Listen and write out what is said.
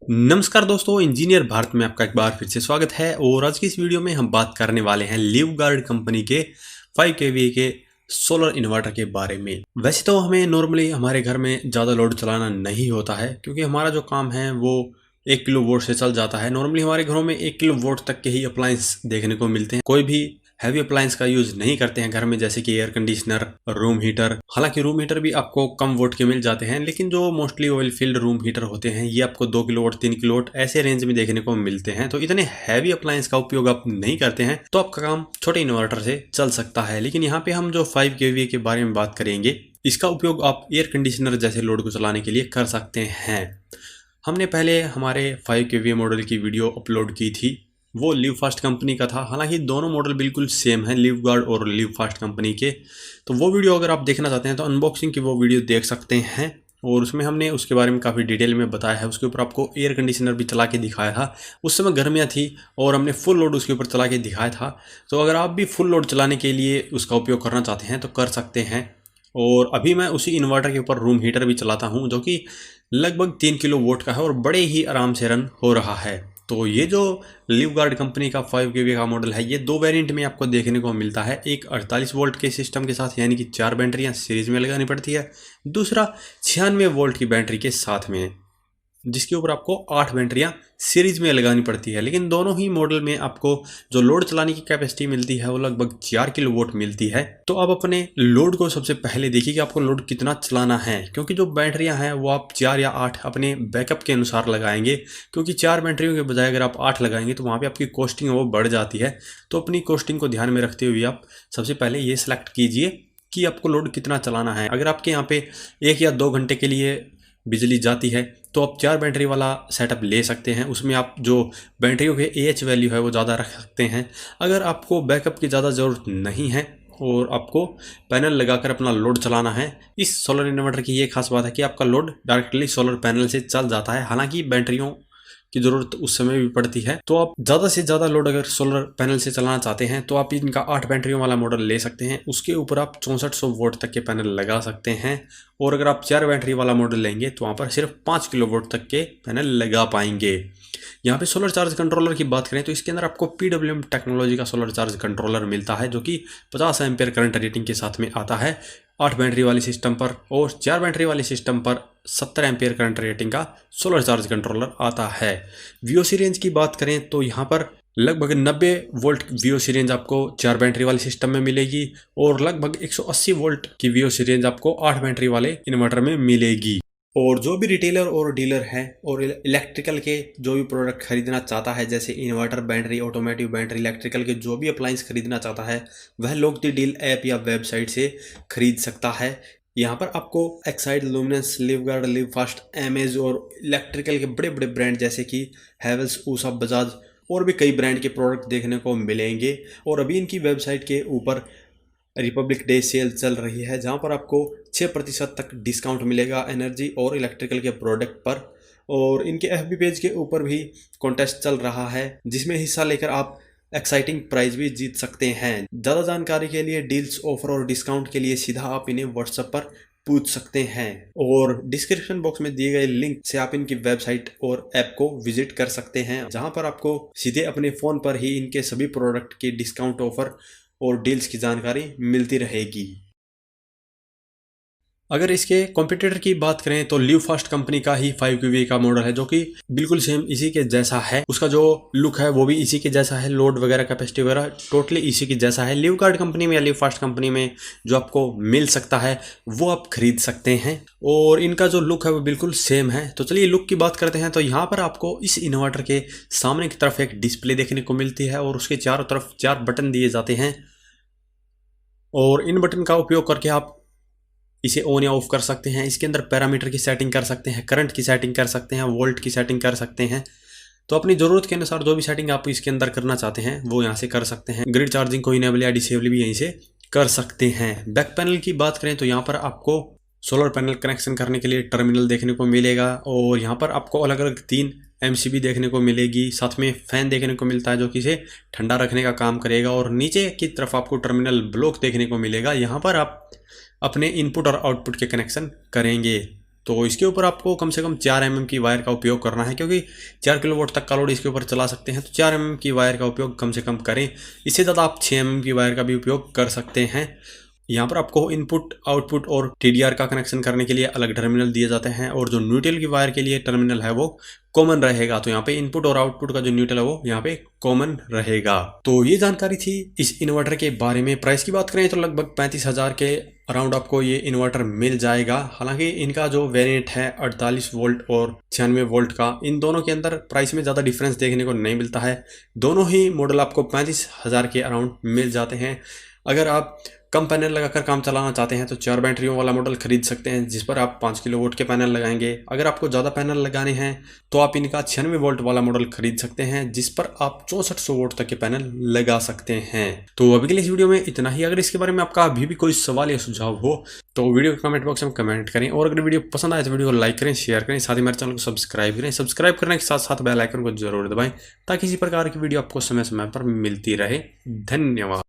नमस्कार दोस्तों, इंजीनियर भारत में आपका एक बार फिर से स्वागत है। और आज की इस वीडियो में हम बात करने वाले हैं लीवगार्ड कंपनी के 5 केवीए के सोलर इन्वर्टर के बारे में। वैसे तो हमें नॉर्मली हमारे घर में ज़्यादा लोड चलाना नहीं होता है, क्योंकि हमारा जो काम है वो 1 किलो वोल्ट से चल जाता है। नॉर्मली हमारे घरों में 1 किलो वोल्ट तक के ही अप्लायंस देखने को मिलते हैं। कोई भी हैवी अप्लायंस का यूज नहीं करते हैं घर में, जैसे कि एयर कंडीशनर, रूम हीटर। हालांकि रूम हीटर भी आपको कम वोट के मिल जाते हैं, लेकिन जो mostly oil field room heater होते हैं ये आपको 2 किलो वोट, 3 किलो वोट ऐसे रेंज में देखने को मिलते हैं। तो इतने हैवी अप्लायंस का उपयोग आप नहीं करते हैं, तो आपका काम छोटे इन्वर्टर से चल सकता है। लेकिन यहाँ पे हम जो 5 केवीए के बारे में बात करेंगे, इसका उपयोग आप एयर कंडीशनर जैसे लोड को चलाने के लिए कर सकते हैं। हमने पहले हमारे 5 केवीए मॉडल की वीडियो अपलोड की थी, वो लिवफास्ट कंपनी का था। हालांकि दोनों मॉडल बिल्कुल सेम है, लीवगार्ड और लिवफास्ट कंपनी के। तो वो वीडियो अगर आप देखना चाहते हैं तो अनबॉक्सिंग की वो वीडियो देख सकते हैं, और उसमें हमने उसके बारे में काफ़ी डिटेल में बताया है। उसके ऊपर आपको एयर कंडीशनर भी चला के दिखाया था। उस समय गर्मियाँ थी और हमने फुल लोड उसके ऊपर चला के दिखाया था। तो अगर आप भी फुल लोड चलाने के लिए उसका उपयोग करना चाहते हैं तो कर सकते हैं। और अभी मैं उसी इन्वर्टर के ऊपर रूम हीटर भी चलाता हूँ, जो कि लगभग 3 किलो वोट का है और बड़े ही आराम से रन हो रहा है। तो ये जो लिवगार्ड कंपनी का 5 केवीए का मॉडल है, ये 2 वेरिएंट में आपको देखने को मिलता है। एक 48 वोल्ट के सिस्टम के साथ, यानी कि 4 बैटरियाँ सीरीज में लगानी पड़ती है। दूसरा 96 वोल्ट की बैटरी के साथ में, जिसके ऊपर आपको 8 बैटरियाँ सीरीज में लगानी पड़ती है। लेकिन दोनों ही मॉडल में आपको जो लोड चलाने की कैपेसिटी मिलती है वो लगभग 4 किलो वोट मिलती है। तो आप अपने लोड को सबसे पहले देखिए कि आपको लोड कितना चलाना है, क्योंकि जो बैटरियां हैं वो आप 4 या 8 अपने बैकअप के अनुसार लगाएंगे। क्योंकि 4 बैटरियों के बजाय अगर आप 8 लगाएंगे तो वहाँ पर आपकी कॉस्टिंग वो बढ़ जाती है। तो अपनी कॉस्टिंग को ध्यान में रखते हुए आप सबसे पहले ये सिलेक्ट कीजिए कि आपको लोड कितना चलाना है। अगर आपके यहाँ पे 1 या 2 घंटे के लिए बिजली जाती है तो आप 4 बैटरी वाला सेटअप ले सकते हैं। उसमें आप जो बैटरियों के AH वैल्यू है वो ज़्यादा रख सकते हैं। अगर आपको बैकअप की ज़्यादा ज़रूरत नहीं है और आपको पैनल लगाकर अपना लोड चलाना है, इस सोलर इन्वर्टर की ये खास बात है कि आपका लोड डायरेक्टली सोलर पैनल से चल जाता है। हालांकि बैटरियों की ज़रूरत उस समय भी पड़ती है। तो आप ज़्यादा से ज़्यादा लोड अगर सोलर पैनल से चलाना चाहते हैं तो आप इनका 8 बैटरियों वाला मॉडल ले सकते हैं। उसके ऊपर आप 6400 वोल्ट तक के पैनल लगा सकते हैं। और अगर आप 4 बैटरी वाला मॉडल लेंगे तो वहाँ पर सिर्फ 5 किलो वोल्ट तक के पैनल लगा पाएंगे। यहाँ पे सोलर चार्ज कंट्रोलर की बात करें तो इसके अंदर आपको PWM टेक्नोलॉजी का सोलर चार्ज कंट्रोलर मिलता है, जो कि 50 एम्पियर करंट रेटिंग के साथ में आता है 8 बैटरी वाली सिस्टम पर। और 4 बैटरी वाली सिस्टम पर 70 एम्पियर करंट रेटिंग का सोलर चार्ज कंट्रोलर आता है। VOC रेंज की बात करें तो यहाँ पर लगभग 90 वोल्ट VOC रेंज आपको 4 बैटरी वाली सिस्टम में मिलेगी, और लगभग 180 वोल्ट की VOC रेंज आपको 8 बैटरी वाले इन्वर्टर में मिलेगी। और जो भी रिटेलर और डीलर है और इलेक्ट्रिकल के जो भी प्रोडक्ट खरीदना चाहता है, जैसे inverter, battery, automotive battery, electrical के जो भी अप्लायंस खरीदना चाहता है, वह लोग दी डील ऐप या वेबसाइट से खरीद सकता है। यहाँ पर आपको एक्साइड, लुमिनस, लिवगार्ड, लिवफास्ट, एमेज और इलेक्ट्रिकल के बड़े बड़े ब्रांड जैसे कि हैवेल्स, ऊषा, बजाज और भी कई ब्रांड के प्रोडक्ट देखने को मिलेंगे। और अभी इनकी वेबसाइट के ऊपर रिपब्लिक डे सेल चल रही है, जहां पर आपको 6% तक डिस्काउंट मिलेगा एनर्जी और इलेक्ट्रिकल के प्रोडक्ट पर। और इनके FB पेज के ऊपर भी कॉन्टेस्ट चल रहा है, जिसमें हिस्सा लेकर आप एक्साइटिंग प्राइज भी जीत सकते हैं। ज़्यादा जानकारी के लिए, डील्स, ऑफर और डिस्काउंट के लिए सीधा आप इन्हें व्हाट्सएप पर पूछ सकते हैं। और डिस्क्रिप्शन बॉक्स में दिए गए लिंक से आप इनकी वेबसाइट और ऐप को विजिट कर सकते हैं, जहां पर आपको सीधे अपने फ़ोन पर ही इनके सभी प्रोडक्ट की डिस्काउंट, ऑफर और डील्स की जानकारी मिलती रहेगी। अगर इसके कॉम्पिटिटर की बात करें तो लिवफास्ट कंपनी का ही 5 केवीए का मॉडल है, जो कि बिल्कुल सेम इसी के जैसा है। उसका जो लुक है वो भी इसी के जैसा है, लोड वगैरह, कैपेसिटी वगैरह टोटली इसी के जैसा है। लिवगार्ड कंपनी में या लिवफास्ट कंपनी में जो आपको मिल सकता है वो आप खरीद सकते हैं, और इनका जो लुक है वो बिल्कुल सेम है। तो चलिए लुक की बात करते हैं। तो यहाँ पर आपको इस इन्वर्टर के सामने की तरफ एक डिस्प्ले देखने को मिलती है, और उसके चारों तरफ 4 बटन दिए जाते हैं, और इन बटन का उपयोग करके आप इसे ऑन या ऑफ कर सकते हैं। इसके अंदर पैरामीटर की सेटिंग कर सकते हैं, करंट की सेटिंग कर सकते हैं, वोल्ट की सेटिंग कर सकते हैं। तो अपनी ज़रूरत के अनुसार जो भी सेटिंग आप इसके अंदर करना चाहते हैं वो यहाँ से कर सकते हैं। ग्रिड चार्जिंग को इनेबल या डिसेबल भी यहीं से कर सकते हैं। बैक पैनल की बात करें तो यहाँ पर आपको सोलर पैनल कनेक्शन करने के लिए टर्मिनल देखने को मिलेगा, और यहाँ पर आपको अलग अलग 3 MCB देखने को मिलेगी। साथ में फैन देखने को मिलता है जो कि इसे ठंडा रखने का काम करेगा, और नीचे की तरफ आपको टर्मिनल ब्लॉक देखने को मिलेगा। यहाँ पर आप अपने इनपुट और आउटपुट के कनेक्शन करेंगे। तो इसके ऊपर आपको कम से कम 4 mm की वायर का उपयोग करना है, क्योंकि 4 किलोवाट तक का लोड इसके ऊपर चला सकते हैं। तो 4 mm की वायर का उपयोग कम से कम करें। इससे ज़्यादा आप 6 mm की वायर का भी उपयोग कर सकते हैं। यहाँ पर आपको इनपुट, आउटपुट और TDR का कनेक्शन करने के लिए अलग टर्मिनल दिए जाते हैं, और जो न्यूट्रल की वायर के लिए टर्मिनल है वो कॉमन रहेगा। तो यहाँ पे इनपुट और आउटपुट का जो न्यूट्रल है वो यहाँ पे कॉमन रहेगा। तो ये जानकारी थी इस इन्वर्टर के बारे में। प्राइस की बात करें तो लगभग 35,000 के अराउंड आपको ये इन्वर्टर मिल जाएगा। हालांकि इनका जो वेरिएंट है 48 वोल्ट और 96 वोल्ट का, इन दोनों के अंदर प्राइस में ज़्यादा डिफरेंस देखने को नहीं मिलता है। दोनों ही मॉडल आपको 35,000 के अराउंड मिल जाते हैं। अगर आप कम पैनल लगाकर काम चलाना चाहते हैं तो 4 बैटरियों वाला मॉडल खरीद सकते हैं, जिस पर आप 5 किलोवाट के पैनल लगाएंगे। अगर आपको ज़्यादा पैनल लगाने हैं तो आप इनका 96 वोल्ट वाला मॉडल खरीद सकते हैं, जिस पर आप 6400 वोल्ट तक के पैनल लगा सकते हैं। तो अभी के लिए इस वीडियो में इतना ही। अगर इसके बारे में आपका अभी भी कोई सवाल या सुझाव हो तो वीडियो के कमेंट बॉक्स में कमेंट करें, और अगर वीडियो पसंद आए तो वीडियो को लाइक करें, शेयर करें, साथ ही मेरे चैनल को सब्सक्राइब करें। सब्सक्राइब करने के साथ साथ बेल आइकन को जरूर दबाएं, ताकि इसी प्रकार की वीडियो आपको समय समय पर मिलती रहे। धन्यवाद।